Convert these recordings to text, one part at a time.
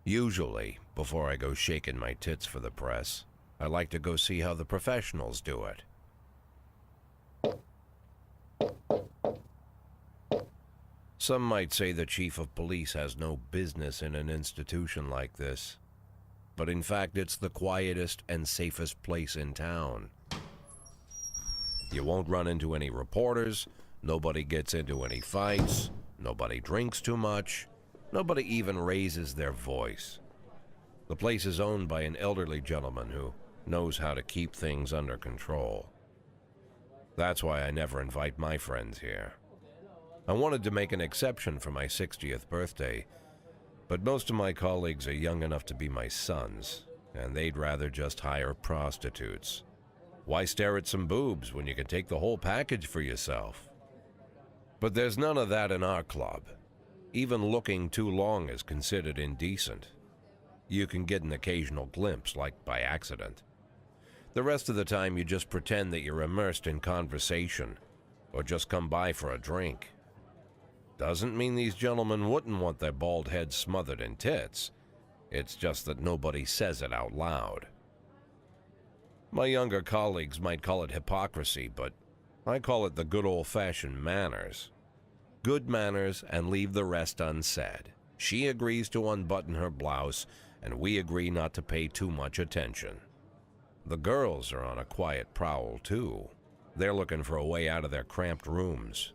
Usually, before I go shaking my tits for the press, I like to go see how the professionals do it. Some might say the chief of police has no business in an institution like this, but in fact it's the quietest and safest place in town. You won't run into any reporters, nobody gets into any fights, nobody drinks too much, nobody even raises their voice. The place is owned by an elderly gentleman who knows how to keep things under control. That's why I never invite my friends here. I wanted to make an exception for my 60th birthday, but most of my colleagues are young enough to be my sons, and they'd rather just hire prostitutes. Why stare at some boobs when you can take the whole package for yourself? But there's none of that in our club. Even looking too long is considered indecent. You can get an occasional glimpse, like by accident. The rest of the time you just pretend that you're immersed in conversation, or just come by for a drink. Doesn't mean these gentlemen wouldn't want their bald heads smothered in tits. It's just that nobody says it out loud. My younger colleagues might call it hypocrisy, but I call it the good old-fashioned manners. Good manners and leave the rest unsaid. She agrees to unbutton her blouse, and we agree not to pay too much attention. The girls are on a quiet prowl, too. They're looking for a way out of their cramped rooms.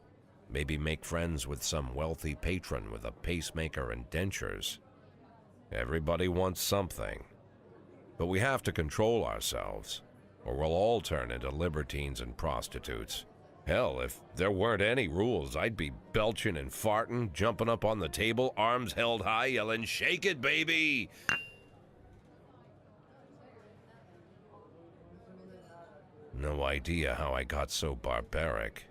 Maybe make friends with some wealthy patron with a pacemaker and dentures. Everybody wants something. But we have to control ourselves, or we'll all turn into libertines and prostitutes. Hell, if there weren't any rules, I'd be belching and farting, jumping up on the table, arms held high, yelling, "Shake it, baby!" No idea how I got so barbaric.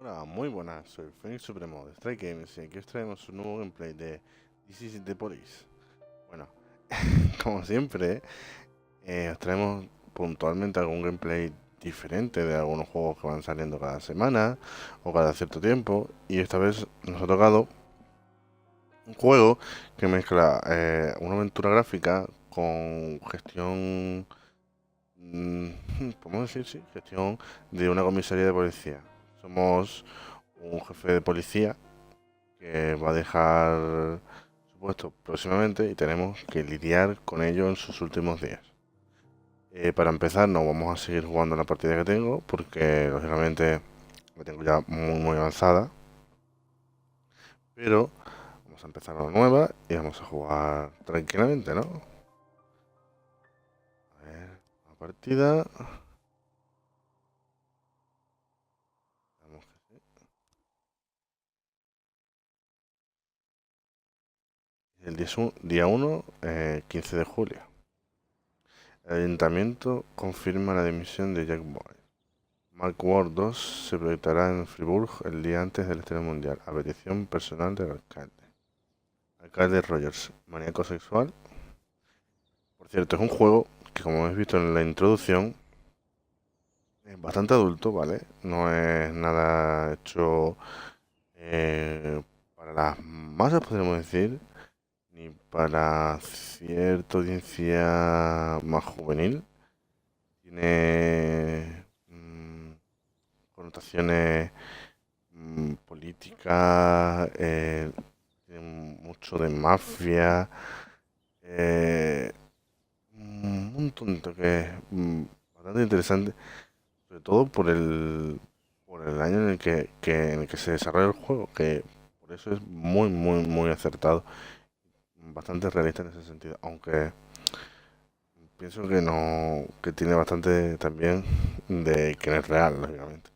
Hola, muy buenas, soy Fénix Supremo de Strike Games y aquí os traemos un nuevo gameplay de This is the Police. Bueno, como siempre, os traemos puntualmente algún gameplay diferente de algunos juegos que van saliendo cada semana o cada cierto tiempo, y esta vez nos ha tocado un juego que mezcla una aventura gráfica con gestión, podemos decir, sí, gestión de una comisaría de policía. Somos un jefe de policía que va a dejar su puesto próximamente y tenemos que lidiar con ello en sus últimos días. Para empezar, no vamos a seguir jugando la partida que tengo porque lógicamente la tengo ya muy avanzada. Pero vamos a empezar una nueva y vamos a jugar tranquilamente, ¿no? A ver, la partida. El día 1, 15 de julio. El ayuntamiento confirma la dimisión de Jack Boy. Mark Ward 2 se proyectará en Fribourg el día antes del estreno mundial, a petición personal del alcalde. Alcalde Rogers, maníaco sexual. Por cierto, es un juego que, como habéis visto en la introducción, es bastante adulto, ¿vale? No es nada hecho para las masas, podríamos decir, ni para cierta audiencia más juvenil. Tiene connotaciones políticas, tiene mucho de mafia, un montón de toques bastante interesante, sobre todo por el año en el que se desarrolla el juego, que por eso es muy acertado, bastante realista en ese sentido, aunque pienso que no, que tiene bastante también de que no es real, lógicamente.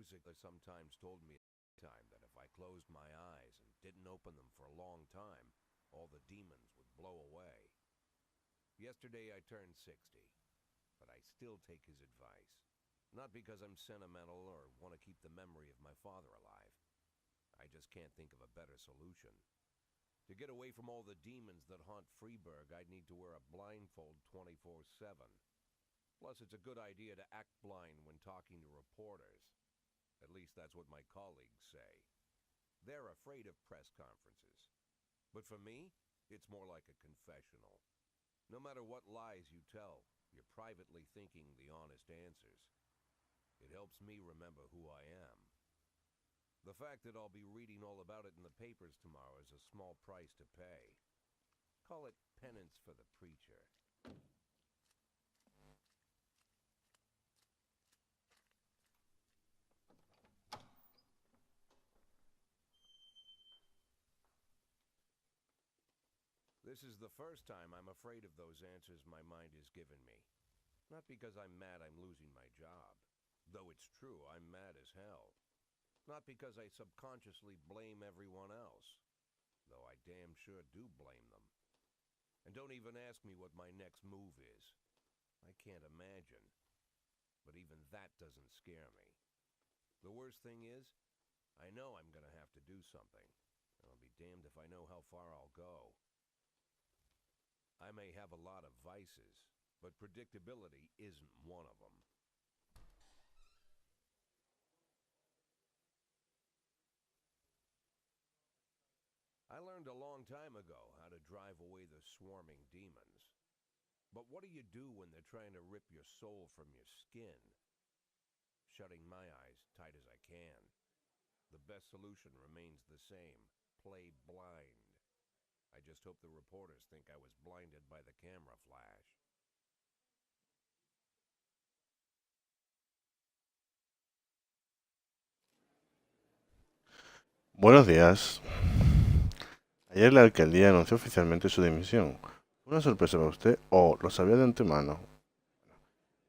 Music sometimes told me time that if I closed my eyes and didn't open them for a long time, all the demons would blow away. Yesterday I turned 60, but I still take his advice. Not because I'm sentimental or want to keep the memory of my father alive. I just can't think of a better solution. To get away from all the demons that haunt Freeburg, I'd need to wear a blindfold 24/7. Plus, it's a good idea to act blind when talking to reporters. At least that's what my colleagues say. They're afraid of press conferences. But for me, it's more like a confessional. No matter what lies you tell, you're privately thinking the honest answers. It helps me remember who I am. The fact that I'll be reading all about it in the papers tomorrow is a small price to pay. Call it penance for the preacher. This is the first time I'm afraid of those answers my mind has given me. Not because I'm mad I'm losing my job. Though it's true, I'm mad as hell. Not because I subconsciously blame everyone else. Though I damn sure do blame them. And don't even ask me what my next move is. I can't imagine. But even that doesn't scare me. The worst thing is, I know I'm gonna have to do something. I'll be damned if I know how far I'll go. I may have a lot of vices, but predictability isn't one of them. I learned a long time ago how to drive away the swarming demons. But what do you do when they're trying to rip your soul from your skin? Shutting my eyes tight as I can. The best solution remains the same. Play blind. I just hope the reporters think I was blinded by the camera flash. Buenos días. Ayer la alcaldía anunció oficialmente su dimisión. ¿Fue una sorpresa para usted o lo sabía de antemano?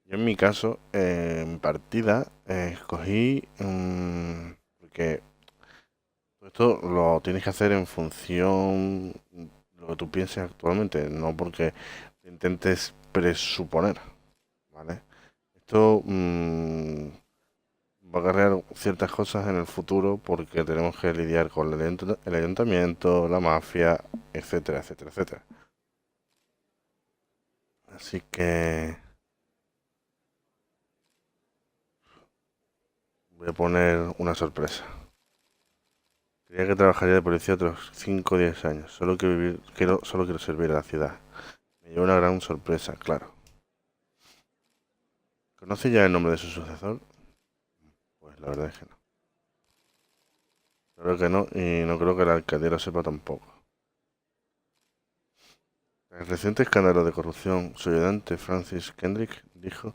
Yo en mi caso, en partida, escogí... porque esto lo tienes que hacer en función de lo que tú pienses actualmente, no porque intentes presuponer, ¿vale? Esto va a acarrear ciertas cosas en el futuro porque tenemos que lidiar con el ayuntamiento, la mafia, etcétera, etcétera, etcétera. Así que voy a poner una sorpresa. Creía que trabajaría de policía otros 5 o 10 años. Solo quiero servir a la ciudad. Me lleva una gran sorpresa, claro. ¿Conoce ya el nombre de su sucesor? Pues la verdad es que no. Creo que no, y no creo que la alcaldía lo sepa tampoco. En el reciente escándalo de corrupción, su ayudante Francis Kendrick dijo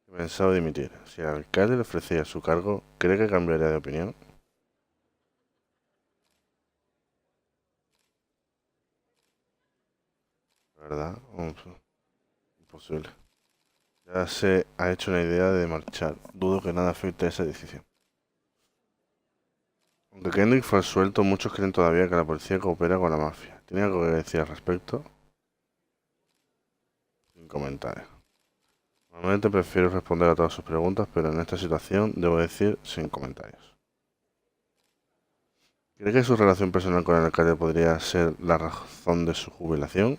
que pensaba dimitir. Si el alcalde le ofrecía su cargo, ¿cree que cambiaría de opinión? La verdad, imposible. Ya se ha hecho una idea de marchar. Dudo que nada afecte a esa decisión. Aunque Kendrick fue absuelto, muchos creen todavía que la policía coopera con la mafia. ¿Tiene algo que decir al respecto? Sin comentarios. Normalmente prefiero responder a todas sus preguntas, pero en esta situación debo decir sin comentarios. ¿Cree que su relación personal con el alcalde podría ser la razón de su jubilación?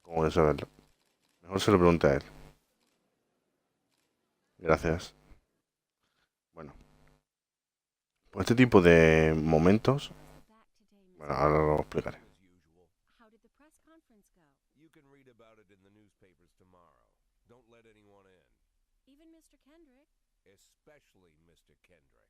¿Cómo de saberlo? Mejor se lo pregunte a él. Gracias. Bueno, pues este tipo de momentos, bueno, ahora lo explicaré. How did the press conference go? You can read about it in the newspapers tomorrow. Don't let anyone in. Even Mr. Kendrick? Especially Mr. Kendrick.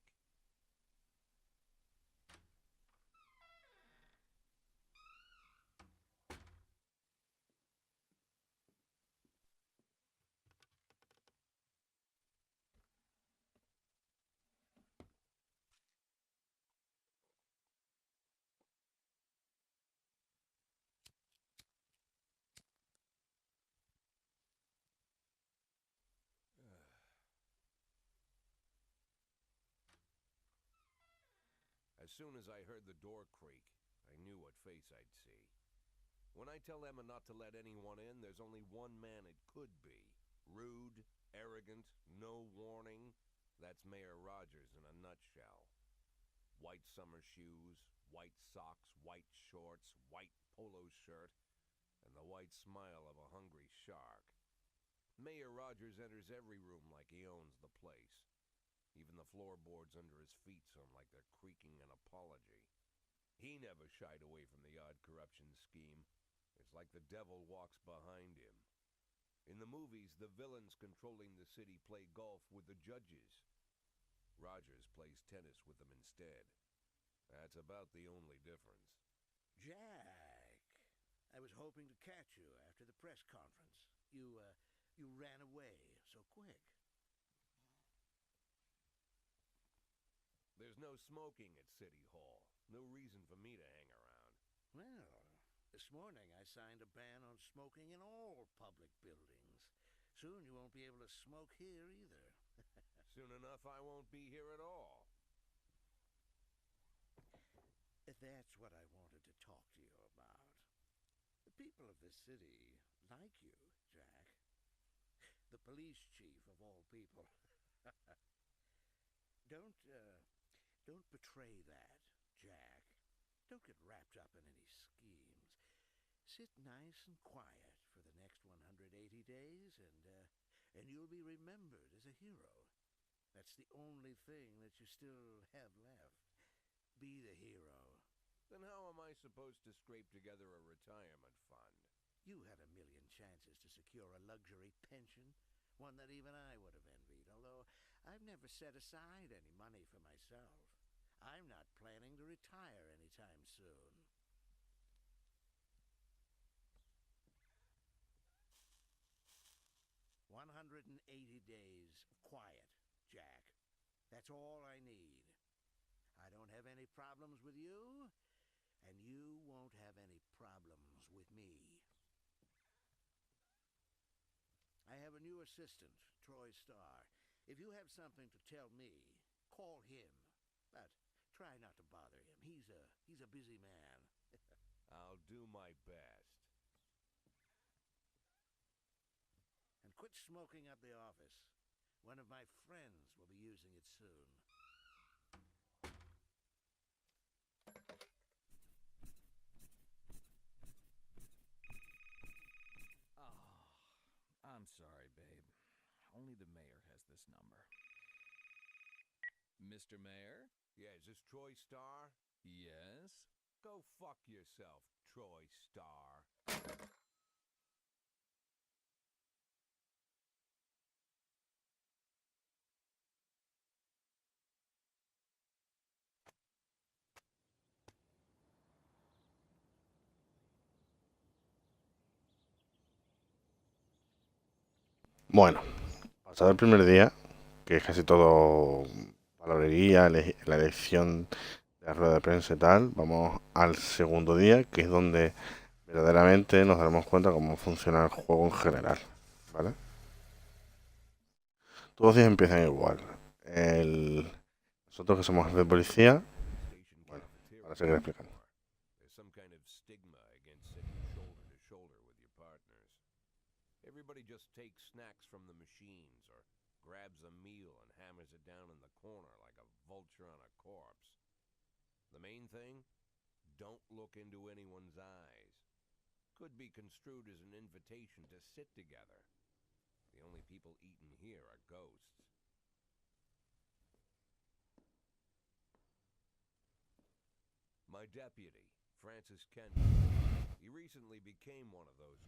As soon as I heard the door creak, I knew what face I'd see. When I tell Emma not to let anyone in, there's only one man it could be. Rude, arrogant, no warning. That's Mayor Rogers in a nutshell. White summer shoes, white socks, white shorts, white polo shirt, and the white smile of a hungry shark. Mayor Rogers enters every room like he owns the place. Even the floorboards under his feet sound like they're creaking an apology. He never shied away from the odd corruption scheme. It's like the devil walks behind him. In the movies, the villains controlling the city play golf with the judges. Rogers plays tennis with them instead. That's about the only difference. Jack, I was hoping to catch you after the press conference. You ran away so quick. There's no smoking at City Hall. No reason for me to hang around. Well, this morning I signed a ban on smoking in all public buildings. Soon you won't be able to smoke here either. Soon enough, I won't be here at all. That's what I wanted to talk to you about. The people of this city like you, Jack. The police chief of all people. Don't betray that, Jack. Don't get wrapped up in any schemes. Sit nice and quiet for the next 180 days, and you'll be remembered as a hero. That's the only thing that you still have left. Be the hero. Then how am I supposed to scrape together a retirement fund? You had a million chances to secure a luxury pension, one that even I would have envied, although I've never set aside any money for myself. I'm not planning to retire anytime soon. "180 days of quiet, Jack. That's all I need. I don't have any problems with you, and you won't have any problems with me. I have a new assistant, Troy Starr. If you have something to tell me, call him. But try not to bother him. He's a busy man." I'll do my best. "And quit smoking up the office. One of my friends will be using it soon." Oh, I'm sorry, babe. Only the mayor has this number. Mr. Mayor? Yeah, is this Troy Starr? Yes? Go fuck yourself, Troy Starr. Bueno, pasado el primer día, que es casi todo palabrería, la elección de la rueda de prensa y tal, vamos al segundo día, que es donde verdaderamente nos daremos cuenta cómo funciona el juego en general, ¿vale? Todos los días empiezan igual. Nosotros que somos de policía, bueno, ahora seguiré explicando. There's some kind of stigma against sitting shoulder to shoulder with your partners. Everybody just takes snacks from the machines or grabs a meal and hammers it down in the corner like a vulture on a corpse. The main thing? Don't look into anyone's eyes. Could be construed as an invitation to sit together. The only people eating here are ghosts. My deputy, Francis Kendrick. He recently became one of those